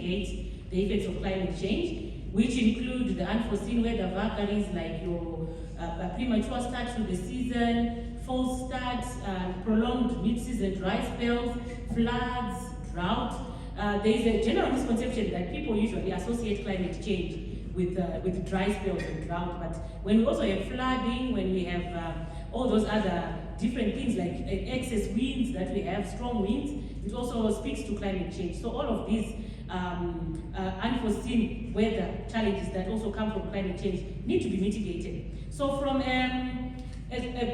mitigate the effects of climate change, which include the unforeseen weather vagaries like your premature start to the season, false starts, prolonged mid-season dry spells, floods, drought. There is a general misconception that people usually associate climate change with dry spells and drought, but when we also have flooding, when we have all those other different things like excess winds that we have, strong winds, it also speaks to climate change. So all of these unforeseen weather challenges that also come from climate change need to be mitigated. So from a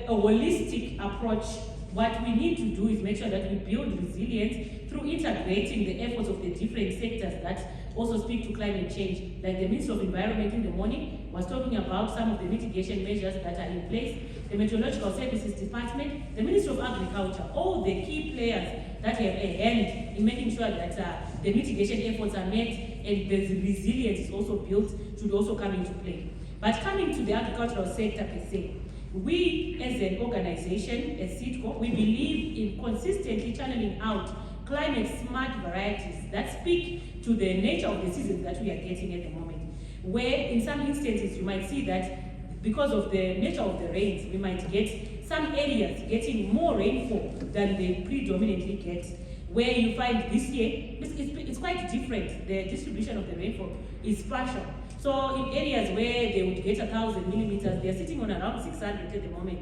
holistic approach, what we need to do is make sure that we build resilience through integrating the efforts of the different sectors that also speak to climate change. Like the Ministry of Environment in the morning was talking about some of the mitigation measures that are in place, the Meteorological Services Department, the Ministry of Agriculture, all the key players that have a hand in making sure that the mitigation efforts are met and the resilience is also built should also come into play. But coming to the agricultural sector per se, we as an organization, as CITCO, we believe in consistently channeling out climate-smart varieties that speak to the nature of the seasons that we are getting at the moment. Where in some instances you might see that because of the nature of the rains, we might get some areas getting more rainfall than they predominantly get. Where you find this year, it's quite different. The distribution of the rainfall is partial. So in areas where they would get 1,000 millimeters, they're sitting on around 600 at the moment.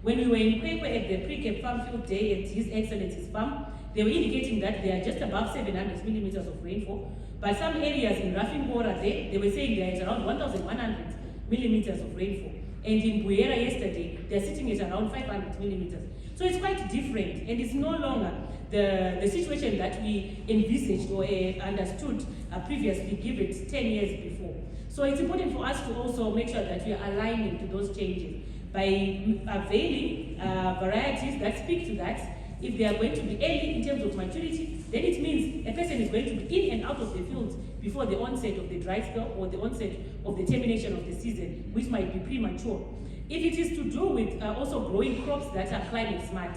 When we were in Kwekwe at the Pre-Cape Farm Field Day at His Excellency's farm, they were indicating that they are just above 700 millimeters of rainfall. But some areas in Rafingora, they were saying they are at around 1,100 millimeters of rainfall. And in Buera yesterday, they're sitting at around 500 millimeters. So it's quite different, and it's no longer the situation that we envisaged or understood previously, give it 10 years before. So it's important for us to also make sure that we are aligning to those changes by availing varieties that speak to that. If they are going to be early in terms of maturity, then it means a person is going to be in and out of the fields before the onset of the dry spell or the onset of the termination of the season, which might be premature. If it is to do with also growing crops that are climate smart,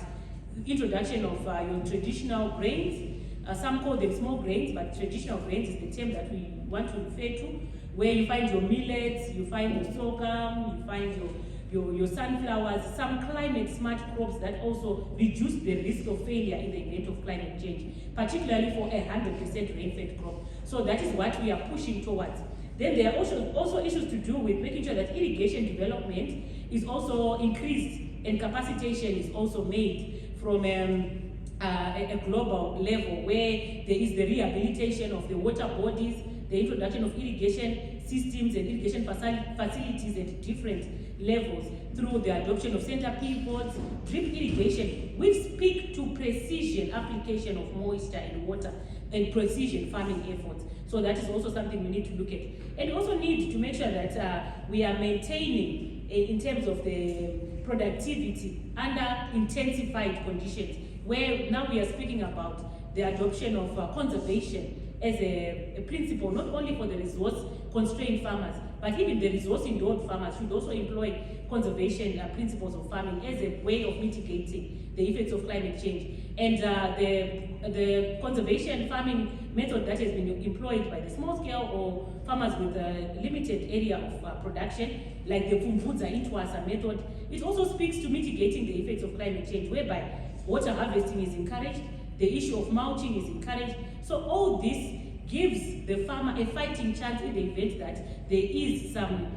introduction of your traditional grains, some call them small grains, but traditional grains is the term that we want to refer to, where you find your millets, you find your sorghum, you find your sunflowers, some climate smart crops that also reduce the risk of failure in the event of climate change, particularly for a 100% rain-fed crop. So that is what we are pushing towards. Then there are also issues to do with making sure that irrigation development is also increased and capacitation is also made from a global level, where there is the rehabilitation of the water bodies, the introduction of irrigation systems and irrigation facilities at different levels through the adoption of center pivots, drip irrigation, which speak to precision application of moisture and water and precision farming efforts. So that is also something we need to look at. And also need to make sure that we are maintaining in terms of the productivity under intensified conditions, where now we are speaking about the adoption of conservation as a principle, not only for the resource-constrained farmers, but even the resource-endowed farmers should also employ conservation principles of farming as a way of mitigating the effects of climate change. And the conservation farming method that has been employed by the small-scale or farmers with a limited area of production, like the Pumvudza Intwasa method, it also speaks to mitigating the effects of climate change, whereby water harvesting is encouraged, the issue of mulching is encouraged. So all this gives the farmer a fighting chance in the event that there is some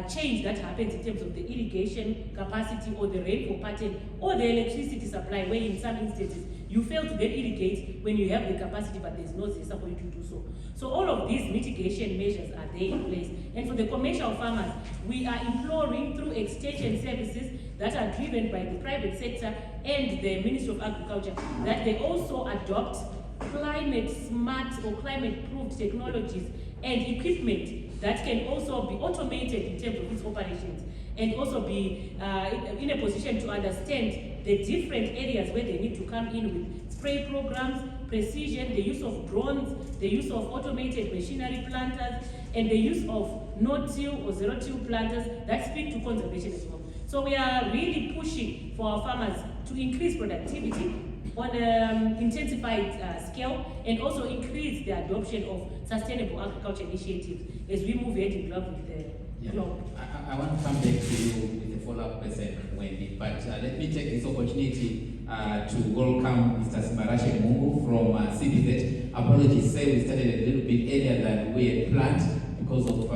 change that happens in terms of the irrigation capacity or the rainfall pattern or the electricity supply, where in some instances you fail to get irrigate when you have the capacity but there's no zesta for you to do so. So all of these mitigation measures are there in place. And for the commercial farmers, we are imploring through extension services that are driven by the private sector and the Ministry of Agriculture that they also adopt climate smart or climate proof technologies and equipment that can also be automated in terms of its operations, and also be in a position to understand the different areas where they need to come in with spray programs, precision, the use of drones, the use of automated machinery planters, and the use of no-till or zero-till planters that speak to conservation as well. So we are really pushing for our farmers to increase productivity, on intensified scale, and also increase the adoption of sustainable agriculture initiatives as we move ahead in love with the globe. I want to come back to you with a follow-up question, Wendy, but let me take this opportunity to welcome Mr. Simarashe Mungu from CBZ. Apologies, say we started a little bit earlier than we had planned because of